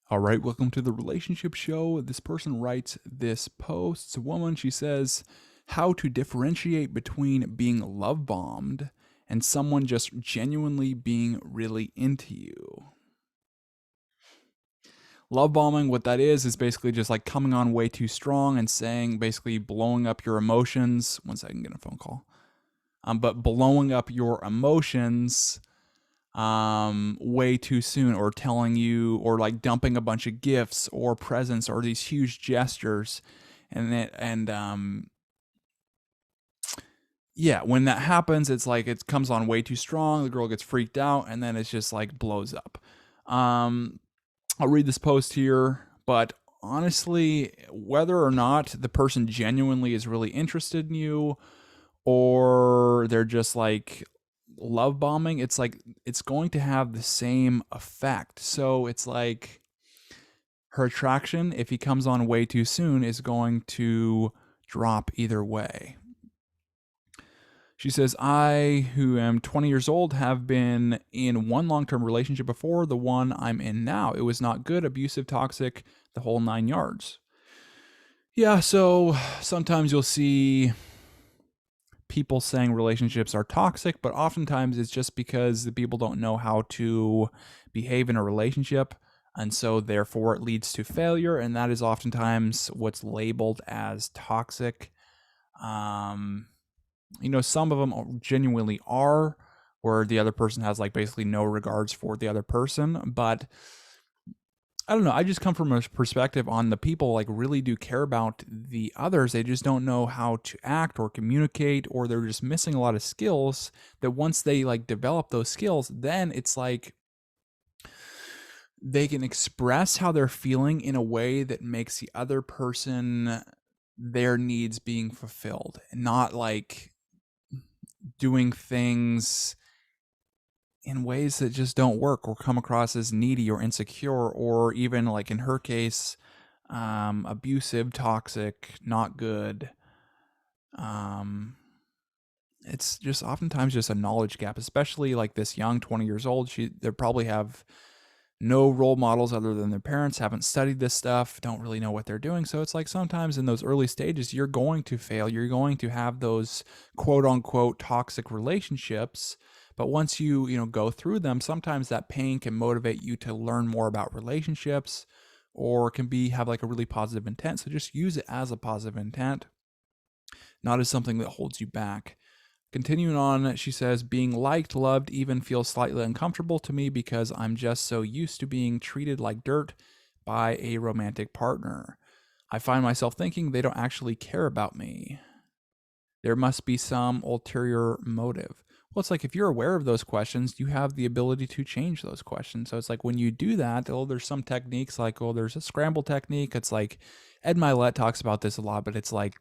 All right, welcome to the relationship show. This person writes this post. It's a woman. She says, how to differentiate between being love bombed and someone just genuinely being really into you. Love bombing, what that is basically just like coming on way too strong and saying, basically blowing up your emotions. One second, get a phone call. But blowing up your emotions way too soon, or telling you, or like dumping a bunch of gifts or presents or these huge gestures, yeah, when that happens, it's like it comes on way too strong. The girl gets freaked out, and then it's just like blows up. um I'll read this post here, but honestly, whether or not the person genuinely is really interested in you, or they're just like love bombing, it's like it's going to have the same effect. So it's like her attraction, if he comes on way too soon, is going to drop either way. She says, I, who am 20 years old, have been in one long term relationship before. The one I'm in now, it was not good, abusive, toxic, the whole 9 yards. Yeah, so sometimes you'll see people saying relationships are toxic, but oftentimes it's just because the people don't know how to behave in a relationship. And so, therefore, it leads to failure. And that is oftentimes what's labeled as toxic. Um, some of them genuinely are, where the other person has like basically no regards for the other person. But I don't know. I just come from a perspective on the people like really do care about the others. They just don't know how to act or communicate, or they're just missing a lot of skills that once they like develop those skills, then it's like they can express how they're feeling in a way that makes the other person, their needs being fulfilled, and not like doing things in ways that just don't work or come across as needy or insecure, or even like in her case, abusive, toxic, not good. um it's just oftentimes just a knowledge gap, especially like this young 20 years old. They probably have no role models other than their parents, haven't studied this stuff, don't really know what they're doing. So it's like sometimes in those early stages you're going to fail, you're going to have those quote unquote toxic relationships. But once you go through them, sometimes that pain can motivate you to learn more about relationships, or can be have like a really positive intent. So just use it as a positive intent, not as something that holds you back. Continuing on, she says, being liked, loved, even feels slightly uncomfortable to me because I'm just so used to being treated like dirt by a romantic partner. I find myself thinking they don't actually care about me. There must be some ulterior motive. Well, it's like if you're aware of those questions, you have the ability to change those questions. So it's like when you do that, there's some techniques like, there's a scramble technique. It's like Ed Milet talks about this a lot, but it's like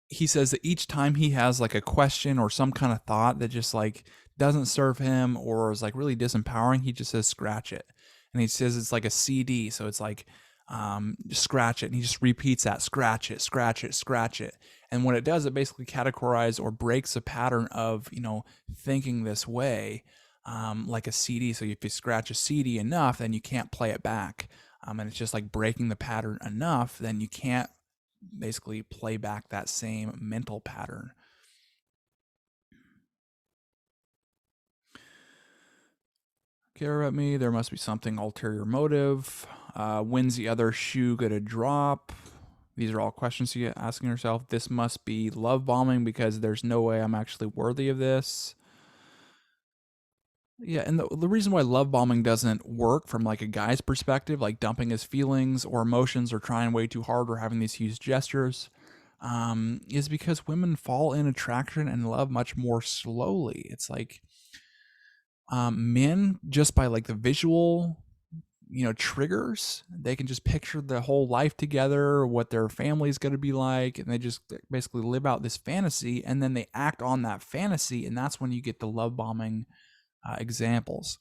he says that each time he has like a question or some kind of thought that just like doesn't serve him or is like really disempowering, he just says scratch it. And he says it's like a CD, so it's like scratch it, and he just repeats that, scratch it, scratch it, scratch it. And what it does, it basically categorizes or breaks a pattern of thinking this way, like a CD. So if you scratch a CD enough, then you can't play it back. And it's just like breaking the pattern enough, then you can't basically play back that same mental pattern. Care about me, there must be something ulterior motive. When's the other shoe gonna drop? These are all questions you get asking yourself. This must be love bombing because there's no way I'm actually worthy of this. Yeah, and the reason why love bombing doesn't work from like a guy's perspective, like dumping his feelings or emotions or trying way too hard or having these huge gestures, is because women fall in attraction and love much more slowly. It's like men, just by like the visual triggers, they can just picture the whole life together, what their family is going to be like, and they just basically live out this fantasy, and then they act on that fantasy, and that's when you get the love bombing examples.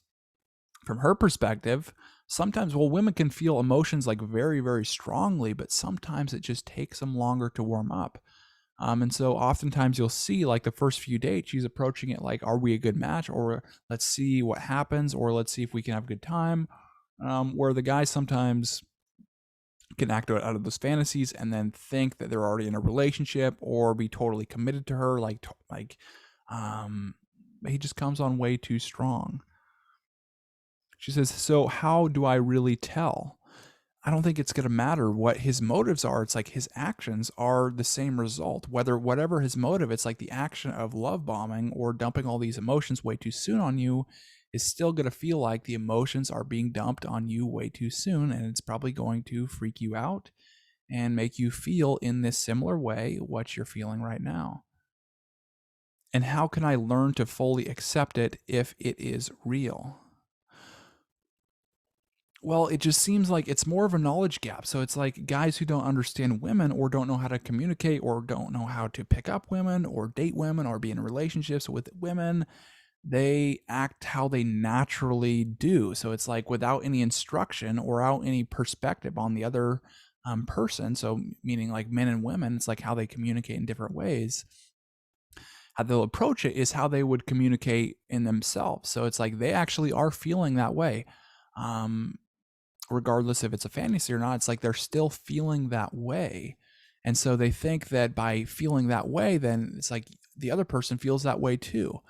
From her perspective, sometimes, well, women can feel emotions like very, very strongly, but sometimes it just takes them longer to warm up. And so oftentimes you'll see like the first few dates, she's approaching it like, are we a good match? Or let's see what happens, or let's see if we can have a good time. where the guys sometimes can act out of those fantasies and then think that they're already in a relationship or be totally committed to her, um he just comes on way too strong. She says, so how do I really tell? I don't think it's going to matter what his motives are. It's like his actions are the same result. Whatever his motive, it's like the action of love bombing or dumping all these emotions way too soon on you is still going to feel like the emotions are being dumped on you way too soon. And it's probably going to freak you out and make you feel in this similar way what you're feeling right now. And how can I learn to fully accept it if it is real? Well, it just seems like it's more of a knowledge gap. So it's like guys who don't understand women or don't know how to communicate or don't know how to pick up women or date women or be in relationships with women, they act how they naturally do. So it's like without any instruction or without any perspective on the other person. So meaning like men and women, it's like how they communicate in different ways. How they'll approach it is how they would communicate in themselves. So it's like they actually are feeling that way. Um, Regardless if it's a fantasy or not, it's like they're still feeling that way. And so they think that by feeling that way, then it's like the other person feels that way too.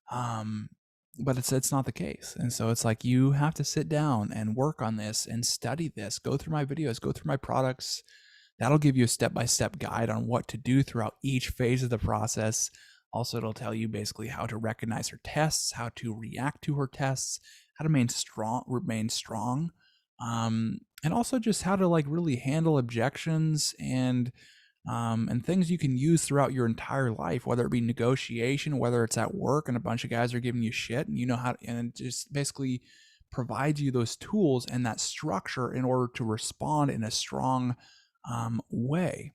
Um, but it's not the case. And so it's like you have to sit down and work on this and study this, go through my videos, go through my products. That'll give you a step-by-step guide on what to do throughout each phase of the process. Also, it'll tell you basically how to recognize her tests, how to react to her tests, how to remain strong, and also just how to like really handle objections and things you can use throughout your entire life, whether it be negotiation, whether it's at work and a bunch of guys are giving you shit, and you know how, and it just basically provides you those tools and that structure in order to respond in a strong way.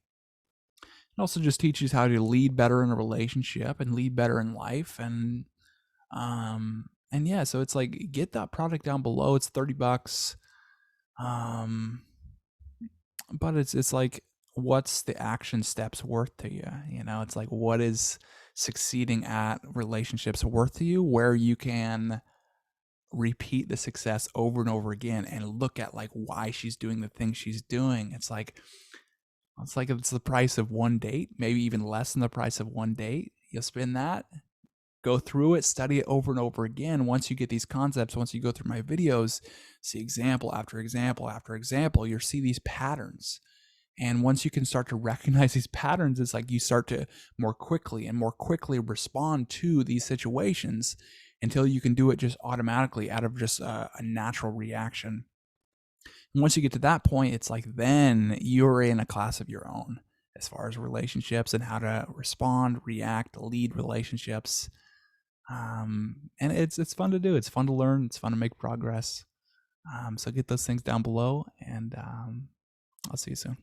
It also just teaches how to lead better in a relationship and lead better in life. And yeah, so it's like get that product down below. It's $30. Um, but it's like what's the action steps worth to you? You know, it's like what is succeeding at relationships worth to you, where you can repeat the success over and over again and look at like why she's doing the things she's doing. It's like it's the price of one date, maybe even less than the price of one date. You'll spend that, go through it, study it over and over again. Once you get these concepts, once you go through my videos, see example after example after example, you'll see these patterns. And once you can start to recognize these patterns, it's like you start to more quickly and more quickly respond to these situations until you can do it just automatically out of just a natural reaction. And once you get to that point, it's like then you're in a class of your own as far as relationships and how to respond, react, lead relationships. And it's fun to do. It's fun to learn. It's fun to make progress. So get those things down below, and I'll see you soon.